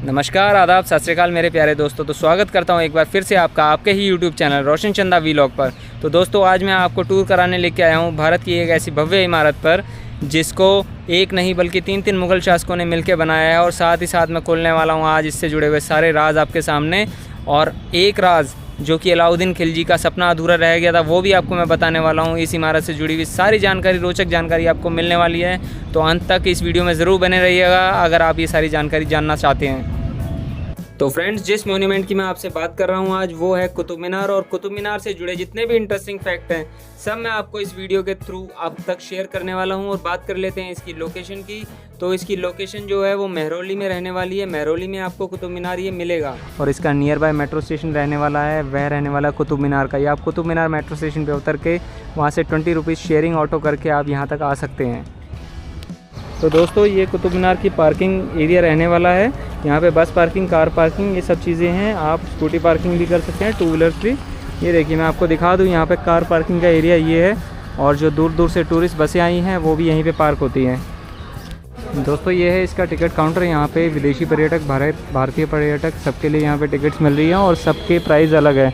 नमस्कार, आदाब, सत श्री अकाल मेरे प्यारे दोस्तों। तो स्वागत करता हूं एक बार फिर से आपका आपके ही यूट्यूब चैनल रोशन चंदा वीलॉग पर। तो दोस्तों आज मैं आपको टूर कराने लेके आया हूं भारत की एक ऐसी भव्य इमारत पर जिसको एक नहीं बल्कि तीन मुग़ल शासकों ने मिलकर बनाया है। और साथ ही साथ मैं खोलने वाला हूं आज इससे जुड़े हुए सारे राज आपके सामने। और एक राज जो कि अलाउद्दीन खिलजी का सपना अधूरा रह गया था वो भी आपको मैं बताने वाला हूँ। इस इमारत से जुड़ी हुई सारी जानकारी, रोचक जानकारी आपको मिलने वाली है। तो अंत तक इस वीडियो में ज़रूर बने रहिएगा अगर आप ये सारी जानकारी जानना चाहते हैं। तो फ्रेंड्स, जिस मोन्यूमेंट की मैं आपसे बात कर रहा हूँ आज वो है कुतुब मीनार। और कुतुब मीनार से जुड़े जितने भी इंटरेस्टिंग फैक्ट हैं सब मैं आपको इस वीडियो के थ्रू आप तक शेयर करने वाला हूँ। और बात कर लेते हैं इसकी लोकेशन की। तो इसकी लोकेशन जो है वो मेहरौली में रहने वाली है। मेहरौली में आपको कुतुब मीनार ये मिलेगा और इसका नियर बाय मेट्रो स्टेशन रहने वाला है, वह रहने वाला कुतुब मीनार का। ये आप कुतुब मीनार मेट्रो स्टेशन पर उतर के वहाँ से 20 रुपीज़ शेयरिंग ऑटो करके आप यहाँ तक आ सकते हैं। तो दोस्तों ये कुतुब मीनार की पार्किंग एरिया रहने वाला है। यहाँ पे बस पार्किंग, कार पार्किंग, ये सब चीज़ें हैं। आप स्कूटी पार्किंग भी कर सकते हैं, टू व्हीलर्स भी। ये देखिए मैं आपको दिखा दूँ, यहाँ पे कार पार्किंग का एरिया ये है। और जो दूर दूर से टूरिस्ट बसें आई हैं वो भी यहीं पे पार्क होती हैं। दोस्तों ये है इसका टिकट काउंटर। यहाँ पे विदेशी पर्यटक, भारतीय पर्यटक सबके लिए यहाँ पे टिकट्स मिल रही हैं और सबके प्राइस अलग है।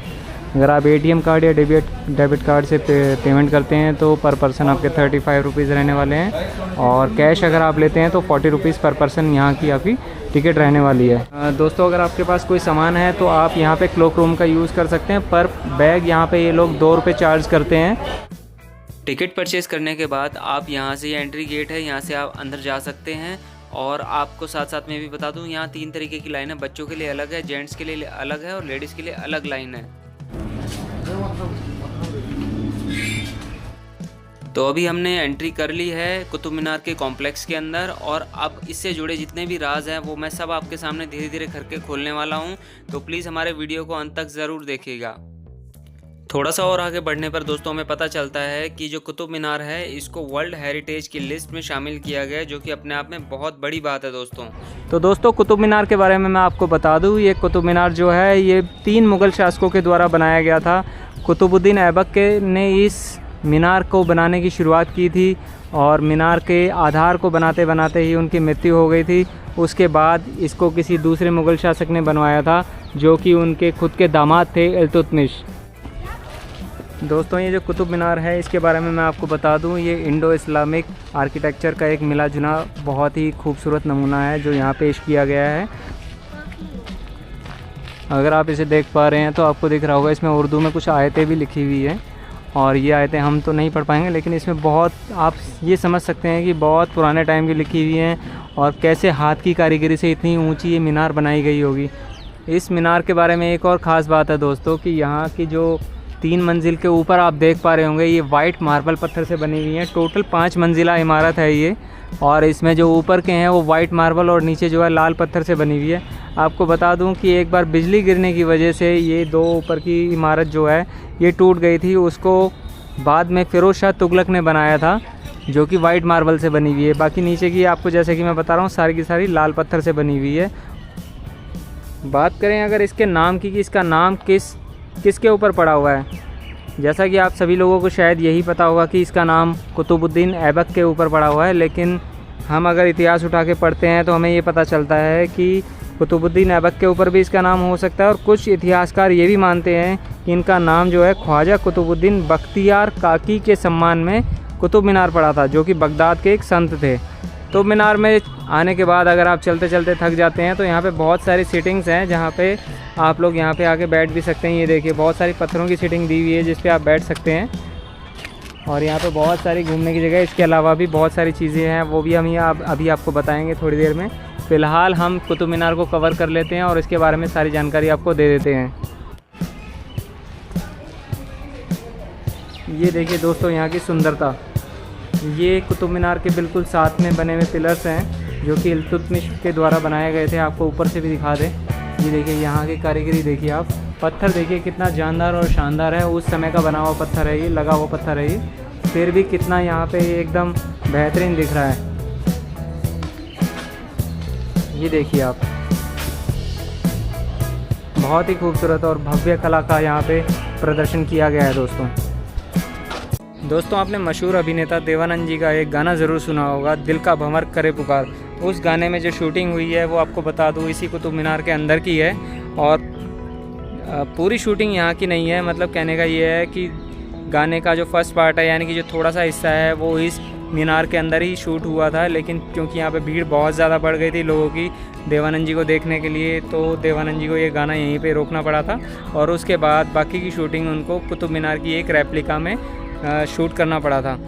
अगर आप ATM कार्ड या डेबिट कार्ड से पेमेंट करते हैं तो पर पर्सन आपके 35 रुपीज़ रहने वाले हैं। और कैश अगर आप लेते हैं तो 40 रुपीज़ पर पर्सन यहाँ की आपकी टिकट रहने वाली है। दोस्तों अगर आपके पास कोई सामान है तो आप यहाँ पे क्लोक रूम का यूज़ कर सकते हैं। पर बैग यहाँ पे ये लोग 2 रुपये चार्ज करते हैं। टिकट परचेज़ करने के बाद आप यहाँ से, एंट्री गेट है, यहाँ से आप अंदर जा सकते हैं। और आपको साथ साथ में भी बता दूँ यहाँ 3 तरीके की लाइन है। बच्चों के लिए अलग है, जेंट्स के लिए अलग है और लेडीज़ के लिए अलग लाइन है। तो अभी हमने एंट्री कर ली है कुतुब मीनार के कॉम्प्लेक्स के अंदर। और अब इससे जुड़े जितने भी राज हैं वो मैं सब आपके सामने धीरे धीरे करके खोलने वाला हूं। तो प्लीज़ हमारे वीडियो को अंत तक ज़रूर देखिएगा। थोड़ा सा और आगे बढ़ने पर दोस्तों हमें पता चलता है कि जो कुतुब मीनार है इसको वर्ल्ड हेरिटेज की लिस्ट में शामिल किया गया है, जो कि अपने आप में बहुत बड़ी बात है दोस्तों। तो दोस्तों कुतुब मीनार के बारे में मैं आपको बता दूं, ये कुतुब मीनार जो है ये 3 मुग़ल शासकों के द्वारा बनाया गया था। कुतुबुद्दीन ऐबक ने इस मीनार को बनाने की शुरुआत की थी और मीनार के आधार को बनाते बनाते ही उनकी मृत्यु हो गई थी। उसके बाद इसको किसी दूसरे मुग़ल शासक ने बनवाया था जो कि उनके खुद के दामाद थे, इल्तुतमिश। दोस्तों ये जो कुतुब मीनार है इसके बारे में मैं आपको बता दूं, ये इंडो इस्लामिक आर्किटेक्चर का एक मिला जुला बहुत ही खूबसूरत नमूना है जो यहाँ पेश किया गया है। अगर आप इसे देख पा रहे हैं तो आपको दिख रहा होगा इसमें उर्दू में कुछ आयतें भी लिखी हुई हैं। और ये आयतें हम तो नहीं पढ़ पाएंगे लेकिन इसमें बहुत, आप ये समझ सकते हैं कि बहुत पुराने टाइम की लिखी हुई हैं और कैसे हाथ की कारीगरी से इतनी ऊंची ये मीनार बनाई गई होगी। इस मीनार के बारे में एक और ख़ास बात है दोस्तों कि यहाँ की जो 3 मंजिल के ऊपर आप देख पा रहे होंगे ये वाइट मार्बल पत्थर से बनी हुई हैं। टोटल 5 मंजिला इमारत है ये। और इसमें जो ऊपर के हैं वो वाइट मार्बल और नीचे जो है लाल पत्थर से बनी हुई है। आपको बता दूं कि एक बार बिजली गिरने की वजह से ये 2 ऊपर की इमारत जो है ये टूट गई थी। उसको बाद में फिरोज शाह तुगलक ने बनाया था जो कि वाइट मार्बल से बनी हुई है। बाकी नीचे की आपको जैसे कि मैं बता रहा हूँ सारी की सारी लाल पत्थर से बनी हुई है। बात करें अगर इसके नाम की कि इसका नाम किसके ऊपर पड़ा हुआ है, जैसा कि आप सभी लोगों को शायद यही पता होगा कि इसका नाम कुतुबुद्दीन ऐबक के ऊपर पड़ा हुआ है। लेकिन हम अगर इतिहास उठा के पढ़ते हैं तो हमें ये पता चलता है कि कुतुबुद्दीन ऐबक के ऊपर भी इसका नाम हो सकता है। और कुछ इतिहासकार ये भी मानते हैं कि इनका नाम जो है ख्वाजा कुतुबुद्दीन बख्तियार काकी के सम्मान में कुतुब मीनार पड़ा था, जो कि बगदाद के एक संत थे। तो मीनार में आने के बाद अगर आप चलते चलते थक जाते हैं तो यहाँ पे बहुत सारी सीटिंग्स हैं जहाँ पे आप लोग यहाँ पे आके बैठ भी सकते हैं। ये देखिए बहुत सारी पत्थरों की सीटिंग दी हुई है जिस पे आप बैठ सकते हैं। और यहाँ पे बहुत सारी घूमने की जगह, इसके अलावा भी बहुत सारी चीज़ें हैं वो भी हम अभी आपको बताएंगे थोड़ी देर में। फ़िलहाल हम कुतुब मीनार को कवर कर लेते हैं और इसके बारे में सारी जानकारी आपको दे देते हैं। ये देखिए दोस्तों यहाँ की सुंदरता। ये कुतुब मीनार के बिल्कुल साथ में बने हुए पिलर्स हैं जो कि इल्तुतमिश के द्वारा बनाए गए थे। आपको ऊपर से भी दिखा दें, ये देखिए यहाँ की कारीगरी देखिए आप। पत्थर देखिए कितना जानदार और शानदार है। उस समय का बना हुआ पत्थर है ये, लगा हुआ पत्थर है ये, फिर भी कितना यहाँ पे एकदम बेहतरीन दिख रहा है। ये देखिए आप, बहुत ही खूबसूरत और भव्य कला का यहाँ पे प्रदर्शन किया गया है दोस्तों आपने मशहूर अभिनेता देवानंद जी का एक गाना ज़रूर सुना होगा, दिल का भंवर करे पुकार। उस गाने में जो शूटिंग हुई है वो आपको बता दूँ इसी कुतुब मीनार के अंदर की है। और पूरी शूटिंग यहाँ की नहीं है, मतलब कहने का ये है कि गाने का जो फर्स्ट पार्ट है यानी कि जो थोड़ा सा हिस्सा है वो इस मीनार के अंदर ही शूट हुआ था। लेकिन क्योंकि यहाँ पे भीड़ बहुत ज़्यादा बढ़ गई थी लोगों की देवानंद जी को देखने के लिए, तो देवानंद जी को ये गाना यहीं पे रोकना पड़ा था और उसके बाद बाकी की शूटिंग उनको कुतुब मीनार की एक रेप्लिका में शूट करना पड़ा था।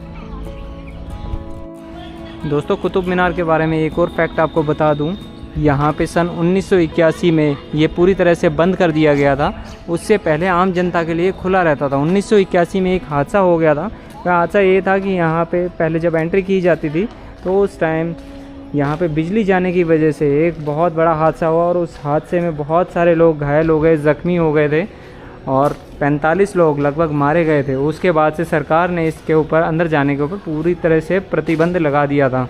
दोस्तों कुतुब मीनार के बारे में एक और फैक्ट आपको बता दूं, यहाँ पे सन 1981 में ये पूरी तरह से बंद कर दिया गया था। उससे पहले आम जनता के लिए खुला रहता था। 1981 में एक हादसा हो गया था। वह हादसा ये था कि यहाँ पे पहले जब एंट्री की जाती थी तो उस टाइम यहाँ पे बिजली जाने की वजह से एक बहुत बड़ा हादसा हुआ और उस हादसे में बहुत सारे लोग घायल हो गए, ज़ख्मी हो गए थे और 45 लोग लगभग मारे गए थे। उसके बाद से सरकार ने इसके ऊपर अंदर जाने के ऊपर पूरी तरह से प्रतिबंध लगा दिया था।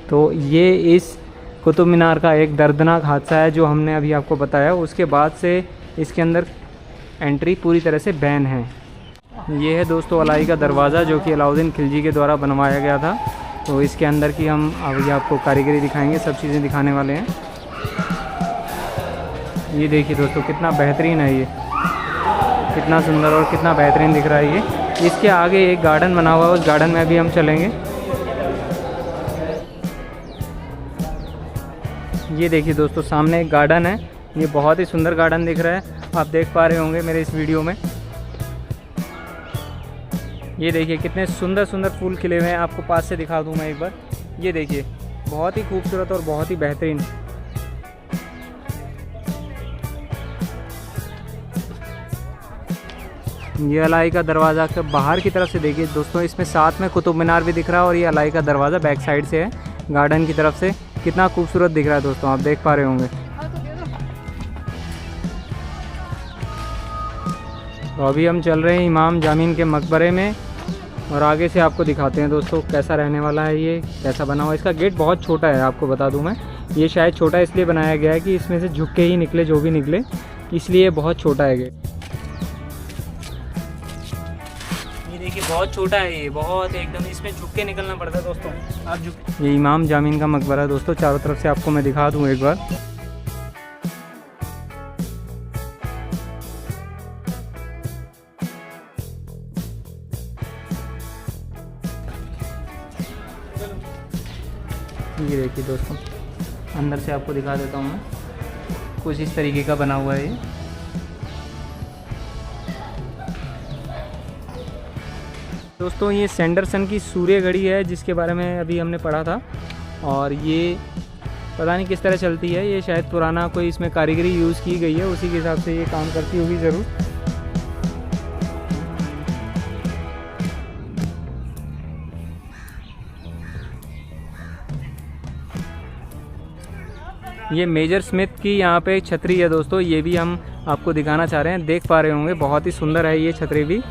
तो ये इस कुतुब मीनार का एक दर्दनाक हादसा है जो हमने अभी आपको बताया। उसके बाद से इसके अंदर एंट्री पूरी तरह से बैन है। ये है दोस्तों अलाई का दरवाज़ा जो कि अलाउद्दीन खिलजी के द्वारा बनवाया गया था। तो इसके अंदर की हम अभी आपको कारीगरी दिखाएंगे, सब चीज़ें दिखाने वाले हैं। ये देखिए दोस्तों कितना बेहतरीन है, ये कितना सुंदर और कितना बेहतरीन दिख रहा है ये। इसके आगे एक गार्डन बना हुआ है, उस गार्डन में भी हम चलेंगे। ये देखिए दोस्तों सामने एक गार्डन है, ये बहुत ही सुंदर गार्डन दिख रहा है, आप देख पा रहे होंगे मेरे इस वीडियो में। ये देखिए कितने सुंदर सुंदर फूल खिले हुए हैं, आपको पास से दिखा दूं मैं एक बार। ये देखिए बहुत ही खूबसूरत और बहुत ही बेहतरीन। ये अलाई का दरवाज़ा के बाहर की तरफ से देखिए दोस्तों, इसमें साथ में कुतुब मीनार भी दिख रहा है और ये अलाई का दरवाज़ा बैक साइड से है गार्डन की तरफ से। कितना खूबसूरत दिख रहा है दोस्तों, आप देख पा रहे होंगे। तो अभी हम चल रहे हैं इमाम जामीन के मकबरे में और आगे से आपको दिखाते हैं दोस्तों कैसा रहने वाला है, ये कैसा बना हुआ है। इसका गेट बहुत छोटा है, आपको बता दूं मैं। ये शायद छोटा इसलिए बनाया गया है कि इसमें से झुक के ही निकले जो भी निकले, इसलिए बहुत छोटा है गेट। ये देखिए बहुत छोटा है, ये बहुत एकदम इसमें झुक के निकलना पड़ता है दोस्तों। आप झुक। ये इमाम जामीन का मकबरा है दोस्तों, चारों तरफ से आपको मैं दिखा दूँ एक बार। ये देखिए दोस्तों अंदर से आपको दिखा देता हूँ मैं, कुछ इस तरीके का बना हुआ है ये। दोस्तों ये सैंडरसन की सूर्य घड़ी है जिसके बारे में अभी हमने पढ़ा था और ये पता नहीं किस तरह चलती है, ये शायद पुराना कोई इसमें कारीगरी यूज़ की गई है, उसी के हिसाब से ये काम करती होगी ज़रूर। ये मेजर स्मिथ की यहाँ पे छतरी है दोस्तों, ये भी हम आपको दिखाना चाह रहे हैं, देख पा रहे होंगे बहुत ही सुंदर है ये छतरी भी।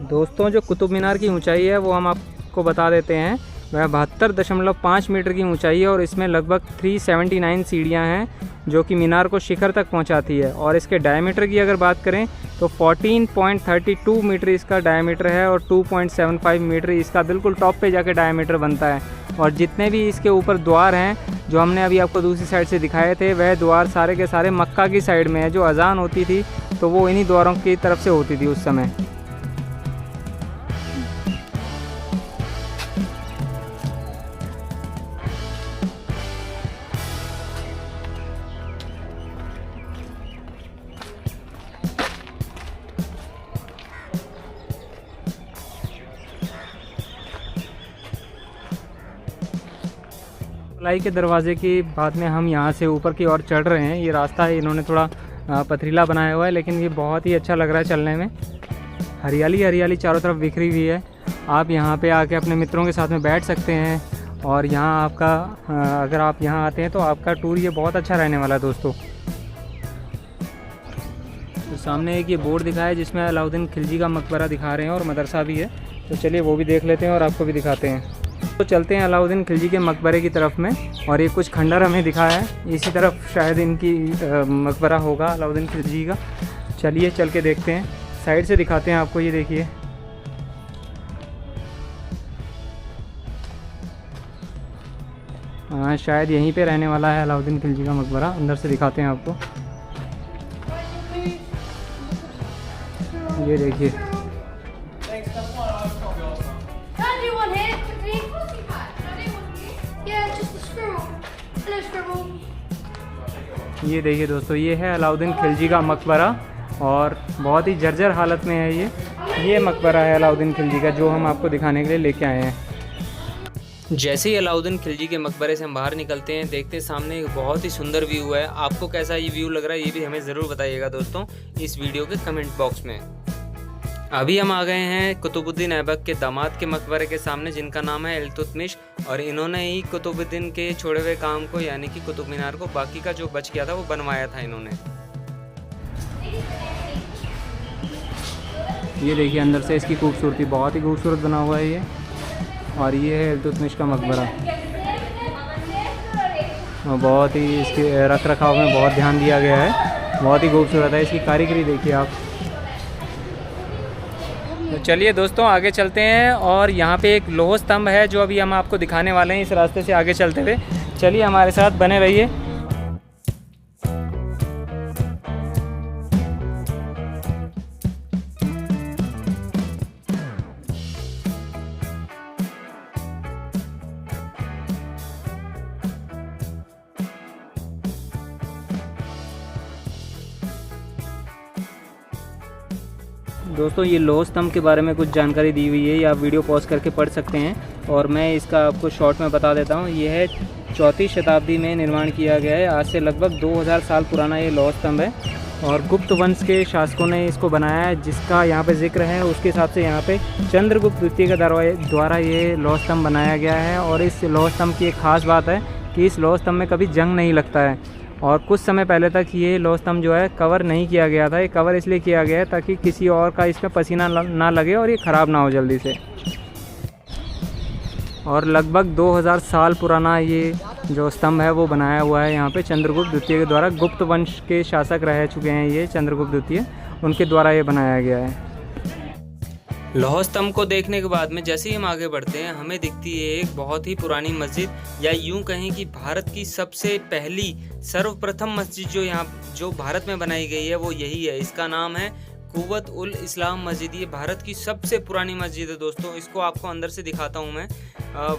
दोस्तों जो कुतुब मीनार की ऊंचाई है वो हम आपको बता देते हैं, वह 72.5 मीटर की ऊंचाई है और इसमें लगभग 379 सीढ़ियाँ हैं जो कि मीनार को शिखर तक पहुंचाती है। और इसके डायमीटर की अगर बात करें तो 14.32 मीटर इसका डायमीटर है और 2.75 मीटर इसका बिल्कुल टॉप पे जाके डायमीटर बनता है। और जितने भी इसके ऊपर द्वार हैं जो हमने अभी आपको दूसरी साइड से दिखाए थे, वह द्वार सारे के सारे मक्का की साइड में है। जो अजान होती थी तो वो इन्हीं द्वारों की तरफ से होती थी उस समय। अलाई के दरवाजे के बाद में हम यहाँ से ऊपर की ओर चढ़ रहे हैं। ये रास्ता है इन्होंने थोड़ा पथरीला बनाया हुआ है, लेकिन ये बहुत ही अच्छा लग रहा है चलने में। हरियाली हरियाली चारों तरफ बिखरी हुई है। आप यहाँ पे आके अपने मित्रों के साथ में बैठ सकते हैं और यहाँ आपका अगर आप यहाँ आते हैं तो आपका टूर ये बहुत अच्छा रहने वाला है दोस्तों। तो सामने एक ये बोर्ड दिखा है जिसमें अलाउद्दीन खिलजी का मकबरा दिखा रहे हैं और मदरसा भी है, तो चलिए वो भी देख लेते हैं और आपको भी दिखाते हैं। तो चलते हैं अलाउद्दीन खिलजी के मकबरे की तरफ में, और ये कुछ खंडर हमें दिखाया है, इसी तरफ शायद इनकी मकबरा होगा अलाउद्दीन खिलजी का। चलिए चल के देखते हैं, साइड से दिखाते हैं आपको। ये देखिए हाँ शायद यहीं पे रहने वाला है अलाउद्दीन खिलजी का मकबरा। अंदर से दिखाते हैं आपको। ये देखिए, ये देखिए दोस्तों, ये है अलाउद्दीन खिलजी का मकबरा और बहुत ही जर्जर हालत में है ये मकबरा है अलाउद्दीन खिलजी का, जो हम आपको दिखाने के लिए लेके आए हैं। जैसे ही अलाउद्दीन खिलजी के मकबरे से हम बाहर निकलते हैं, देखते हैं सामने एक बहुत ही सुंदर व्यू है। आपको कैसा ये व्यू लग रहा है ये भी हमें ज़रूर बताइएगा दोस्तों इस वीडियो के कमेंट बॉक्स में। अभी हम आ गए हैं कुतुबुद्दीन ऐबक के दामाद के मकबरे के सामने, जिनका नाम है इल्तुतमिश, और इन्होंने ही कुतुबुद्दीन के छोड़े हुए काम को यानी कि कुतुब मीनार को, बाकी का जो बच गया था वो बनवाया था इन्होंने। ये देखिए अंदर से इसकी खूबसूरती, बहुत ही खूबसूरत बना हुआ है ये। और ये है इल्तुतमिश का मकबरा, और बहुत ही इसके रख रखाव में बहुत ध्यान दिया गया है, बहुत ही खूबसूरत है। इसकी कारीगरी देखिए आप। तो चलिए दोस्तों आगे चलते हैं, और यहाँ पे एक लौह स्तंभ है जो अभी हम आपको दिखाने वाले हैं इस रास्ते से आगे चलते हुए। चलिए हमारे साथ बने रहिए। दोस्तों ये लौह स्तंभ के बारे में कुछ जानकारी दी हुई है, ये आप वीडियो पॉज करके पढ़ सकते हैं, और मैं इसका आपको शॉर्ट में बता देता हूँ। ये है 4वीं शताब्दी में निर्माण किया गया है, आज से लगभग 2000 साल पुराना ये लौह स्तंभ है, और गुप्त वंश के शासकों ने इसको बनाया है, जिसका यहाँ पे जिक्र है। उसके हिसाब से यहाँ पे चंद्रगुप्त द्वितीय के द्वारा ये लौह स्तंभ बनाया गया है। और इस लौह स्तंभ की एक ख़ास बात है कि इस लौह स्तंभ में कभी जंग नहीं लगता है, और कुछ समय पहले तक ये लौह स्तंभ जो है कवर नहीं किया गया था। ये कवर इसलिए किया गया है ताकि किसी और का इसमें पसीना ना लगे और ये ख़राब ना हो जल्दी से। और लगभग 2000 साल पुराना ये जो स्तंभ है वो बनाया हुआ है यहाँ पे चंद्रगुप्त द्वितीय के द्वारा। गुप्त वंश के शासक रह चुके हैं ये चंद्रगुप्त द्वितीय, उनके द्वारा ये बनाया गया है। लौह स्तंभ को देखने के बाद में जैसे ही हम आगे बढ़ते हैं, हमें दिखती है एक बहुत ही पुरानी मस्जिद, या यूं कहें कि भारत की सबसे पहली सर्वप्रथम मस्जिद जो भारत में बनाई गई है वो यही है। इसका नाम है कुव्वत उल इस्लाम मस्जिद। ये भारत की सबसे पुरानी मस्जिद है दोस्तों। इसको आपको अंदर से दिखाता हूँ मैं।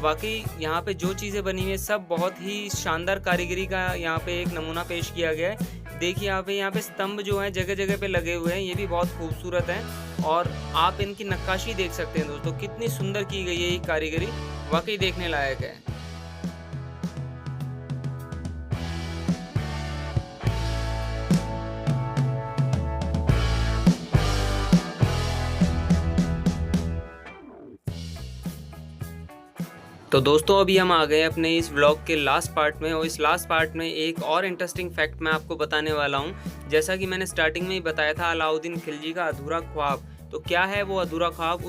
वाकई यहाँ पे जो चीज़ें बनी हुई है सब बहुत ही शानदार कारीगरी का यहाँ पे एक नमूना पेश किया गया है। देखिए यहाँ पे स्तंभ जो है जगह जगह पे लगे हुए हैं, ये भी बहुत खूबसूरत हैं, और आप इनकी नक्काशी देख सकते हैं दोस्तों, कितनी सुंदर की गई है ये कारीगरी, वाकई देखने लायक है। तो दोस्तों अभी हम आ गए अपने इस व्लॉग के लास्ट पार्ट में, और इस लास्ट पार्ट में एक और इंटरेस्टिंग फैक्ट मैं आपको बताने वाला हूं। जैसा कि मैंने स्टार्टिंग में ही बताया था अलाउद्दीन खिलजी का अधूरा ख्वाब, तो क्या है वो अधूरा ख्वाब,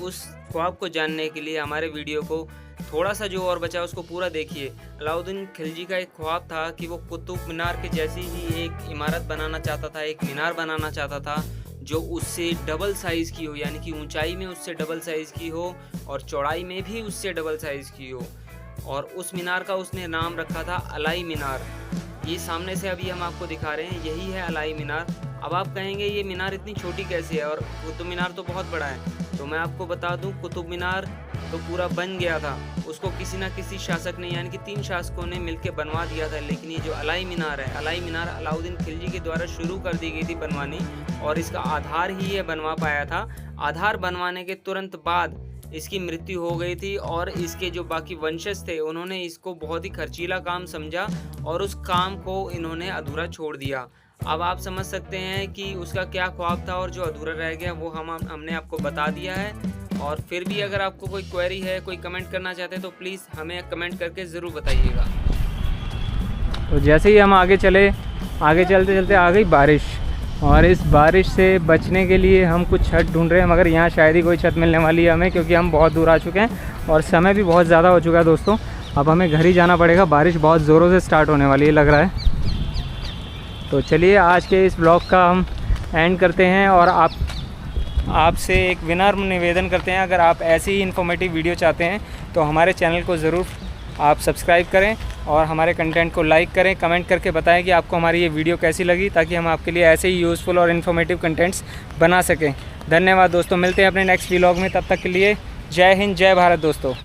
उस ख्वाब को जानने के लिए हमारे वीडियो को थोड़ा सा जो और बचा उसको पूरा देखिए। अलाउद्दीन खिलजी का एक ख्वाब था कि वो कुतुब मीनार के जैसी ही एक इमारत बनाना चाहता था, एक मीनार बनाना चाहता था जो उससे डबल साइज़ की हो, यानी कि ऊंचाई में उससे डबल साइज़ की हो और चौड़ाई में भी उससे डबल साइज़ की हो। और उस मीनार का उसने नाम रखा था अलाई मीनार। ये सामने से अभी हम आपको दिखा रहे हैं, यही है अलाई मीनार। अब आप कहेंगे ये मीनार इतनी छोटी कैसे है, और कुतुब मीनार तो बहुत बड़ा है। तो मैं आपको बता दूं, कुतुब मीनार तो पूरा बन गया था, उसको किसी ना किसी शासक ने यानी कि 3 शासकों ने मिलकर बनवा दिया था। लेकिन ये जो अलाई मीनार है, अलाई मीनार अलाउद्दीन खिलजी के द्वारा शुरू कर दी गई थी बनवानी, और इसका आधार ही ये बनवा पाया था। आधार बनवाने के तुरंत बाद इसकी मृत्यु हो गई थी, और इसके जो बाकी वंशज थे उन्होंने इसको बहुत ही खर्चीला काम समझा और उस काम को इन्होंने अधूरा छोड़ दिया। अब आप समझ सकते हैं कि उसका क्या ख्वाब था, और जो अधूरा रह गया वो हमने आपको बता दिया है। और फिर भी अगर आपको कोई क्वेरी है, कोई कमेंट करना चाहते हैं तो प्लीज़ हमें कमेंट करके ज़रूर बताइएगा। तो जैसे ही हम आगे चलते चलते आ गई बारिश, और इस बारिश से बचने के लिए हम कुछ छत ढूंढ रहे हैं, मगर यहाँ शायद ही कोई छत मिलने वाली है हमें, क्योंकि हम बहुत दूर आ चुके हैं और समय भी बहुत ज़्यादा हो चुका है दोस्तों। अब हमें घर ही जाना पड़ेगा, बारिश बहुत ज़ोरों से स्टार्ट होने वाली है लग रहा है। तो चलिए आज के इस ब्लॉग का हम एंड करते हैं, और आपसे एक विनम्र निवेदन करते हैं, अगर आप ऐसी ही इन्फॉर्मेटिव वीडियो चाहते हैं तो हमारे चैनल को ज़रूर आप सब्सक्राइब करें और हमारे कंटेंट को लाइक करें, कमेंट करके बताएं कि आपको हमारी ये वीडियो कैसी लगी, ताकि हम आपके लिए ऐसे ही यूज़फुल और इन्फॉर्मेटिव कंटेंट्स बना सकें। धन्यवाद दोस्तों, मिलते हैं अपने नेक्स्ट व्लॉग में, तब तक के लिए जय हिंद, जय भारत दोस्तों।